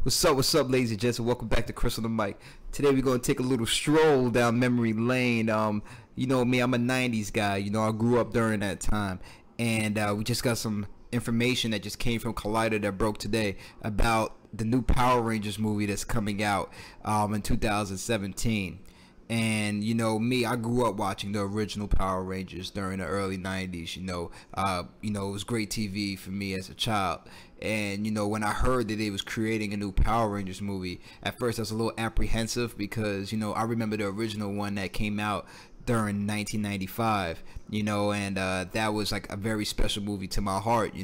What's up, ladies and gents, and welcome back to Chris on the Mic. Today we're going to take a little stroll down memory lane. You know me, I'm a 90s guy. You know, I grew up during that time. And we just got some information that just came from Collider that broke today about the new Power Rangers movie that's coming out in 2017. And you know me, I grew up watching the original Power Rangers during the early 90s. It was great TV for me as a child. And you know, when I heard that they was creating a new Power Rangers movie, at first I was a little apprehensive because, you know, I remember the original one that came out during 1995, and that was like a very special movie to my heart.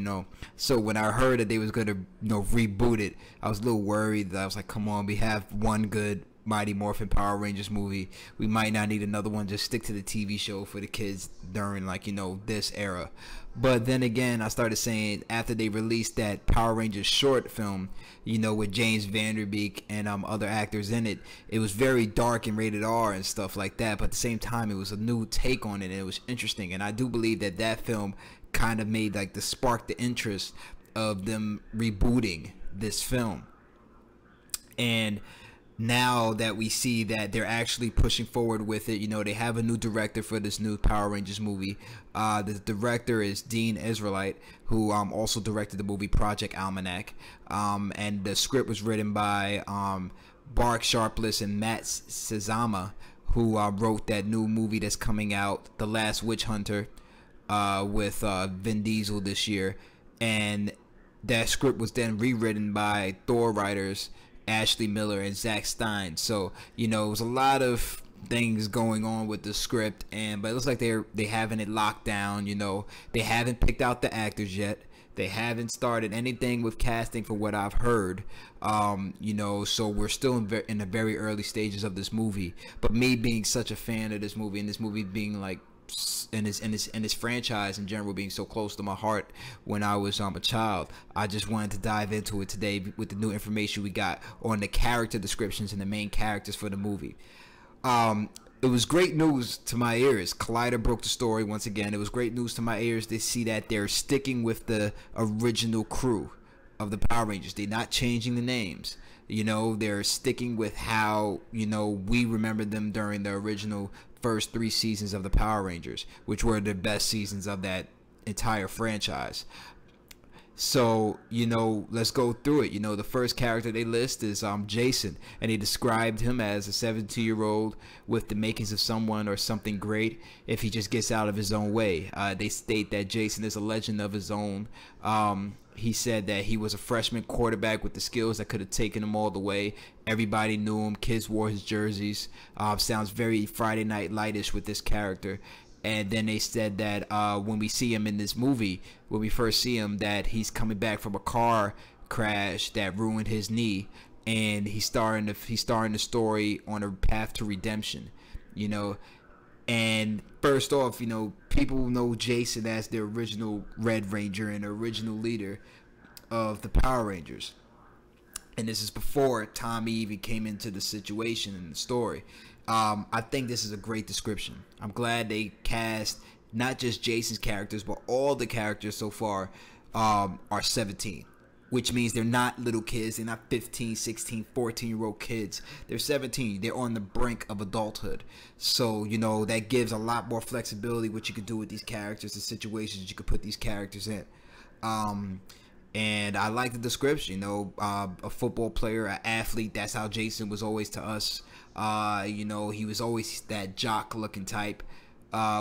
So when I heard that they was gonna, reboot it, I was a little worried. That I was like, come on, we have one good Mighty Morphin Power Rangers movie, we might not need another one. Just stick to the TV show for the kids during, like, this era. But then again, I started saying, after they released that Power Rangers short film, with James Vanderbeek and other actors in it, it was very dark and rated R and stuff like that. But at the same time, it was a new take on it, and it was interesting. And I do believe that that film kind of made like the spark the interest of them rebooting this film. And now that we see that they're actually pushing forward with it, they have a new director for this new Power Rangers movie. The director is Dean Israelite, who also directed the movie Project Almanac. And the script was written by Bark Sharpless and Matt Sazama, who wrote that new movie that's coming out, The Last Witch Hunter, with Vin Diesel this year. And that script was then rewritten by Thor writers Ashley Miller and Zach Stein. So it was a lot of things going on with the script, but it looks like they having it locked down. They haven't picked out the actors yet. They haven't started anything with casting for what I've heard. So we're still in the very early stages of this movie. But me being such a fan of this movie, and this movie being like, and this franchise in general being so close to my heart when I was a child, I just wanted to dive into it today with the new information we got on the character descriptions and the main characters for the movie. It was great news to my ears. Collider broke the story once again. It was great news to my ears to see that they're sticking with the original crew of the Power Rangers. They're not changing the names. They're sticking with how, we remember them during the original first 3 seasons of the Power Rangers, which were the best seasons of that entire franchise. So, let's go through it. The first character they list is Jason, and they described him as a 17-year-old with the makings of someone or something great if he just gets out of his own way. They state that Jason is a legend of his own. He said that he was a freshman quarterback with the skills that could have taken him all the way. Everybody knew him. Kids wore his jerseys. Sounds very Friday Night Lightish with this character. And then they said that when we see him in this movie, when we first see him, that he's coming back from a car crash that ruined his knee, and he's starting the story on a path to redemption. And first off, people know Jason as the original Red Ranger and the original leader of the Power Rangers. And this is before Tommy even came into the situation in the story. I think this is a great description. I'm glad they cast not just Jason's characters, but all the characters so far are 17. Which means they're not little kids. They're not 15, 16, 14-year-old kids. They're 17. They're on the brink of adulthood. So, that gives a lot more flexibility what you could do with these characters, the situations that you could put these characters in. And I like the description, a football player, an athlete. That's how Jason was always to us. He was always that jock-looking type.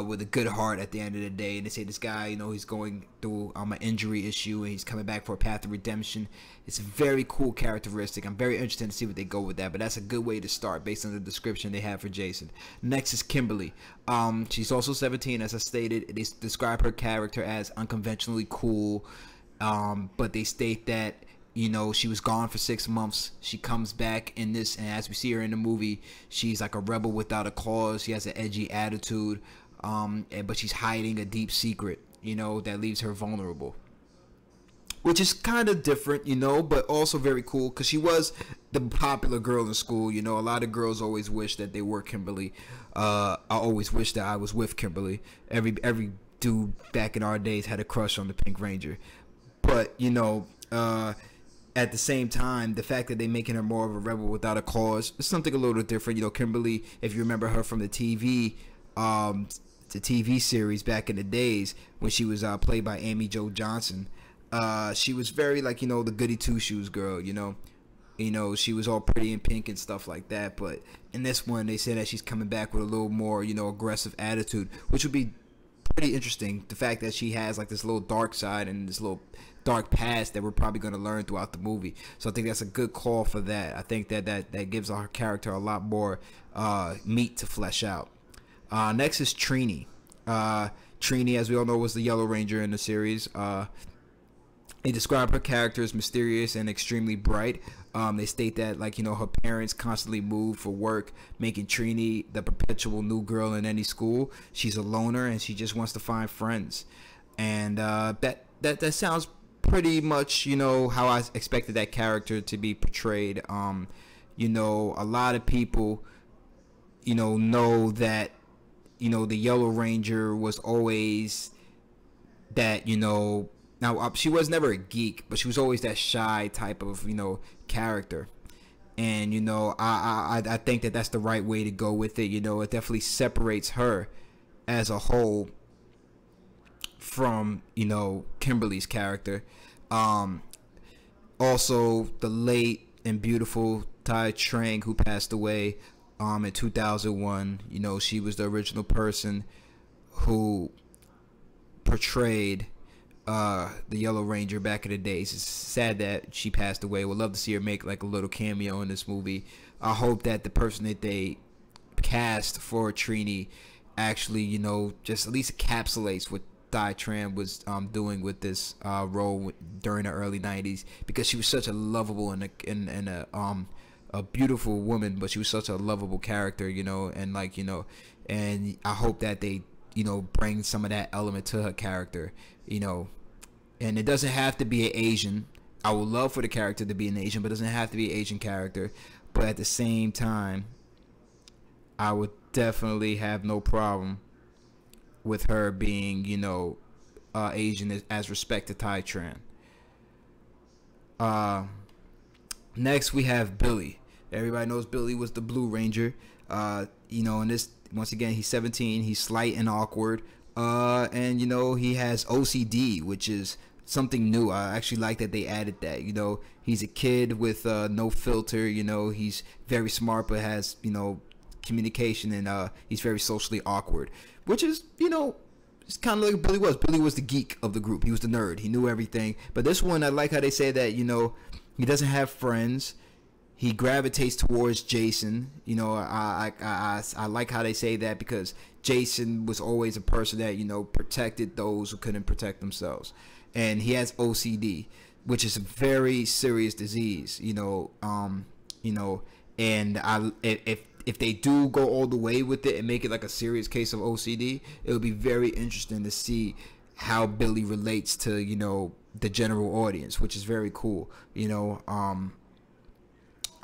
With a good heart at the end of the day. And they say this guy, he's going through an injury issue, and he's coming back for a path of redemption. It's a very cool characteristic. I'm very interested to see what they go with that, but that's a good way to start based on the description they have for Jason. Next is Kimberly. She's also 17, as I stated. They describe her character as unconventionally cool, but they state that she was gone for 6 months. She comes back in this, and as we see her in the movie, she's like a rebel without a cause. She has an edgy attitude, but she's hiding a deep secret, that leaves her vulnerable. Which is kind of different, but also very cool, because she was the popular girl in school. A lot of girls always wish that they were Kimberly. I always wish that I was with Kimberly. Every dude back in our days had a crush on the Pink Ranger. But, at the same time, the fact that they're making her more of a rebel without a cause is something a little different. You know, Kimberly, if you remember her from the TV series back in the days when she was played by Amy Jo Johnson, she was very like, you know, the goody two shoes girl. You know, she was all pretty and pink and stuff like that. But in this one, they say that she's coming back with a little more, you know, aggressive attitude, which would be pretty interesting. The fact that she has like this little dark side and this little dark past that we're probably going to learn throughout the movie. So I think that's a good call for that. I think that gives her character a lot more meat to flesh out. Next is Trini. Trini, as we all know, was the Yellow Ranger in the series. They describe her character as mysterious and extremely bright. They state that, like, you know, her parents constantly move for work, making Trini the perpetual new girl in any school. She's a loner and she just wants to find friends. And that sounds pretty much, you know, how I expected that character to be portrayed. You know, a lot of people, you know that, you know, the Yellow Ranger was always that, you know, now she was never a geek, but she was always that shy type of, you know, character. And, you know, I think that that's the right way to go with it. You know, it definitely separates her as a whole from, you know, Kimberly's character. Also, the late and beautiful Tai Trang, who passed away in 2001. You know, she was the original person who portrayed the Yellow Ranger back in the days. It's sad that she passed away. Would love to see her make like a little cameo in this movie. I hope that the person that they cast for Trini actually, you know, just at least encapsulates what Tai Tran was doing with this role during the early 90s, because she was such a lovable and a beautiful woman, but she was such a lovable character, you know, and like, you know, and I hope that they, you know, bring some of that element to her character, you know. And it doesn't have to be an Asian. I would love for the character to be an Asian, but it doesn't have to be an Asian character. But at the same time, I would definitely have no problem with her being, you know, Asian as respect to Tai Tran. Next we have Billy. Everybody knows Billy was the Blue Ranger. You know, in this, once again, he's 17. He's slight and awkward. And, you know, he has OCD, which is something new. I actually like that they added that. You know, he's a kid with no filter. You know, he's very smart, but has, you know, communication, and he's very socially awkward, which is, you know, it's kind of like Billy was. Billy was the geek of the group. He was the nerd. He knew everything. But this one, I like how they say that, you know, he doesn't have friends. He gravitates towards Jason. You know, I like how they say that, because Jason was always a person that, you know, protected those who couldn't protect themselves. And he has OCD, which is a very serious disease, you know, and if they do go all the way with it and make it like a serious case of OCD, it would be very interesting to see how Billy relates to, you know, the general audience, which is very cool. You know,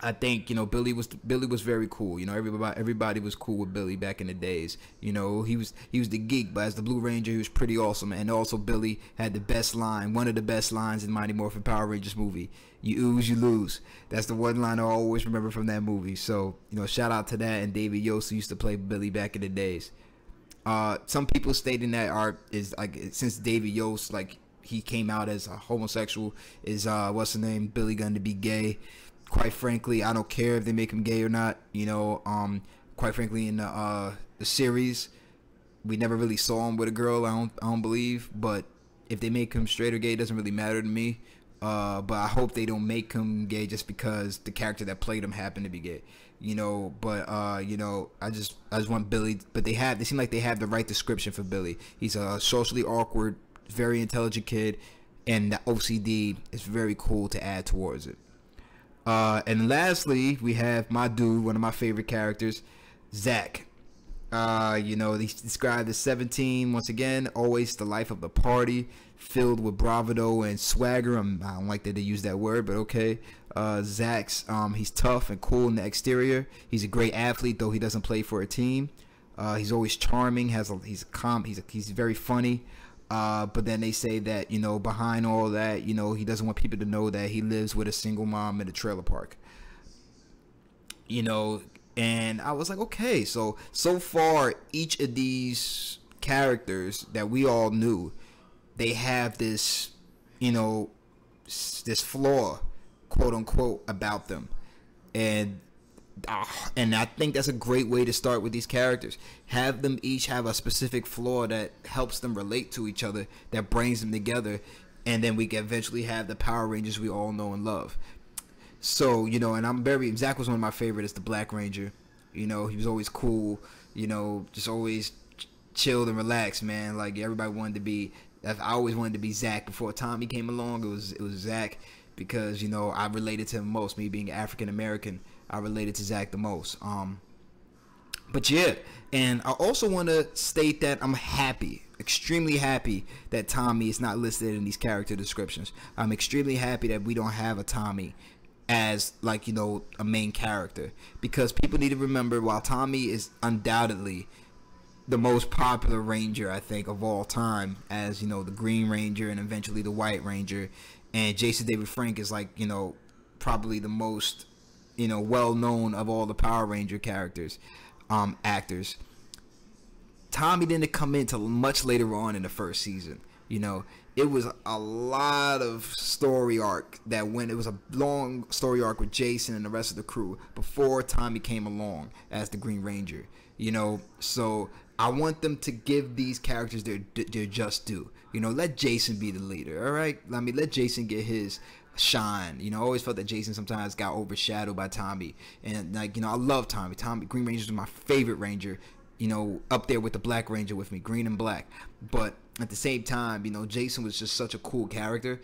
I think, you know, Billy was very cool. You know, everybody was cool with Billy back in the days. You know, he was the geek, but as the Blue Ranger, he was pretty awesome. And also, Billy had the best line, one of the best lines in Mighty Morphin Power Rangers movie. You ooze, you lose. That's the one line I always remember from that movie. So, you know, shout out to that. And David Yost, who used to play Billy back in the days. Some people stating that art is like, since David Yost, like, he came out as a homosexual, is what's the name, Billy going to be gay. Quite frankly, I don't care if they make him gay or not. You know, quite frankly, in the series, we never really saw him with a girl. I don't believe. But if they make him straight or gay, it doesn't really matter to me. But I hope they don't make him gay just because the character that played him happened to be gay. You know, but you know, I just want Billy. But they seem like they have the right description for Billy. He's a socially awkward, very intelligent kid, and the OCD is very cool to add towards it. And lastly, we have my dude, one of my favorite characters, Zach. You know, he's described as 17, once again, always the life of the party, filled with bravado and swagger. I don't like that they use that word, but okay. Zach's, he's tough and cool in the exterior. He's a great athlete, though he doesn't play for a team. He's always charming, he's very funny. But then they say that, behind all that, he doesn't want people to know that he lives with a single mom in a trailer park. And I was like, okay, so far each of these characters that we all knew, they have this, this flaw, quote unquote, about them. And I think that's a great way to start with these characters. Have them each have a specific flaw that helps them relate to each other, that brings them together, and then we can eventually have the Power Rangers we all know and love. So, and Zach was one of my favorites, the Black Ranger. He was always cool, just always chilled and relaxed, man. Like, everybody wanted to be, I always wanted to be Zach. Before Tommy came along, it was Zach, because, I related to him most. Me being African American, I related to Zach the most. But yeah, and I also want to state that I'm happy, extremely happy, that Tommy is not listed in these character descriptions. I'm extremely happy that we don't have a Tommy as, like, a main character, because people need to remember, while Tommy is undoubtedly the most popular Ranger, I think, of all time, as, the Green Ranger and eventually the White Ranger, and Jason David Frank is, like, probably the most, well known of all the Power Ranger characters, actors. Tommy didn't come in till much later on in the first season. It was a lot of story arc it was a long story arc with Jason and the rest of the crew before Tommy came along as the Green Ranger. So I want them to give these characters their just due. Let Jason be the leader, all right? Let Jason get his shine. I always felt that Jason sometimes got overshadowed by Tommy, and I love Tommy. Green Ranger is my favorite Ranger. Up there with the Black Ranger with me, green and black. But at the same time, Jason was just such a cool character.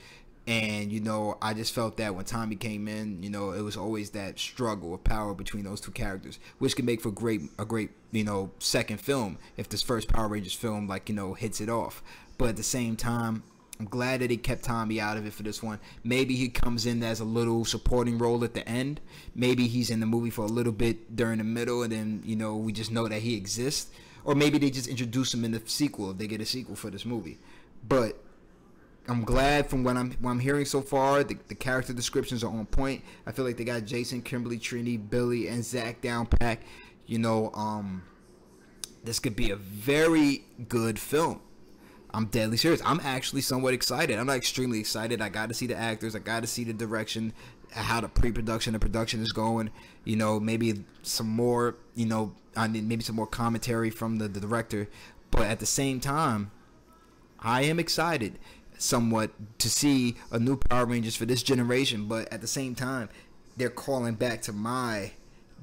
And, I just felt that when Tommy came in, it was always that struggle of power between those two characters, which can make for a great, second film if this first Power Rangers film, hits it off. But at the same time, I'm glad that he kept Tommy out of it for this one. Maybe he comes in as a little supporting role at the end. Maybe he's in the movie for a little bit during the middle, and then, we just know that he exists. Or maybe they just introduce him in the sequel if they get a sequel for this movie. But I'm glad from what I'm hearing so far, the character descriptions are on point. I feel like they got Jason, Kimberly, Trini, Billy, and Zach down pat. This could be a very good film. I'm deadly serious. I'm actually somewhat excited. I'm not extremely excited. I got to see the actors. I got to see the direction, how the pre-production and production is going. Maybe some more, maybe some more commentary from the director. But at the same time, I am excited somewhat to see a new Power Rangers for this generation. But at the same time, they're calling back to my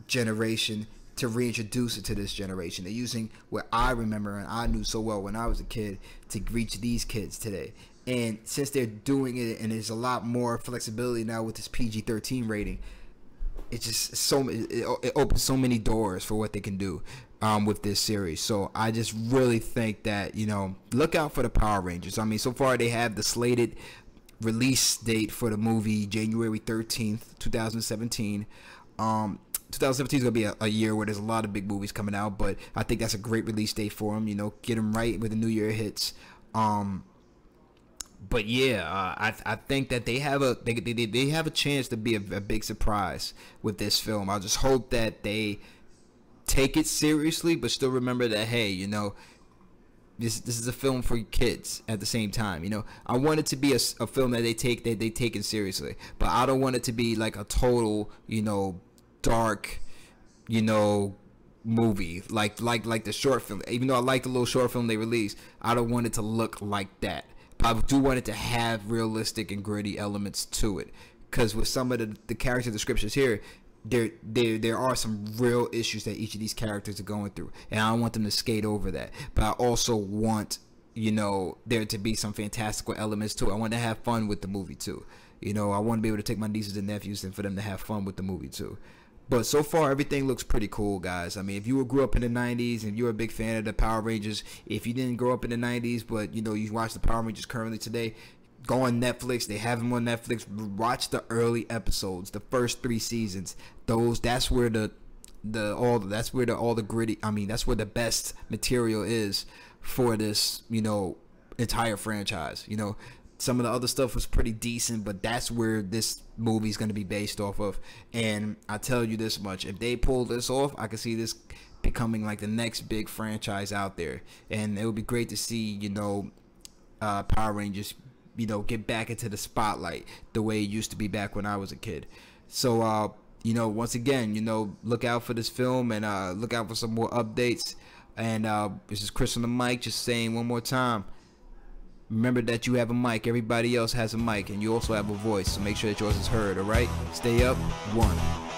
generation to reintroduce it to this generation. They're using what I remember and I knew so well when I was a kid to reach these kids today. And since they're doing it, and there's a lot more flexibility now with this PG-13 rating, it's just it opens so many doors for what they can do with this series. So I just really think that, look out for the Power Rangers. So far they have the slated release date for the movie January 13th, 2017. 2017 is going to be a year where there's a lot of big movies coming out, but I think that's a great release date for them. Get them right when the new year hits. But yeah, I think that they have a chance to be a big surprise with this film. I just hope that they take it seriously, but still remember that, hey, this is a film for kids at the same time. I want it to be a film that they take it seriously, but I don't want it to be like a total dark movie like the short film. Even though I like the little short film they released, I don't want it to look like that. But I do want it to have realistic and gritty elements to it, because with some of the character descriptions here, there are some real issues that each of these characters are going through, and I don't want them to skate over that. But I also want there to be some fantastical elements too. I want to have fun with the movie too. I want to be able to take my nieces and nephews and for them to have fun with the movie too. But so far, everything looks pretty cool, guys. If you grew up in the 90s and you're a big fan of the Power Rangers, if you didn't grow up in the 90s, but, you watch the Power Rangers currently today, go on Netflix. They have them on Netflix. Watch the early episodes, the first 3 seasons. That's where all the gritty, that's where the best material is for this, entire franchise. You know, some of the other stuff was pretty decent, but that's where this movie is going to be based off of. And I tell you this much: if they pull this off, I can see this becoming like the next big franchise out there, and it would be great to see, you know, Power Rangers, you know, get back into the spotlight the way it used to be back when I was a kid. So you know, once again, you know, look out for this film, and look out for some more updates. And this is Chris on the mic, just saying one more time, remember that you have a mic, everybody else has a mic, and you also have a voice, so make sure that yours is heard. All right, stay up. 1.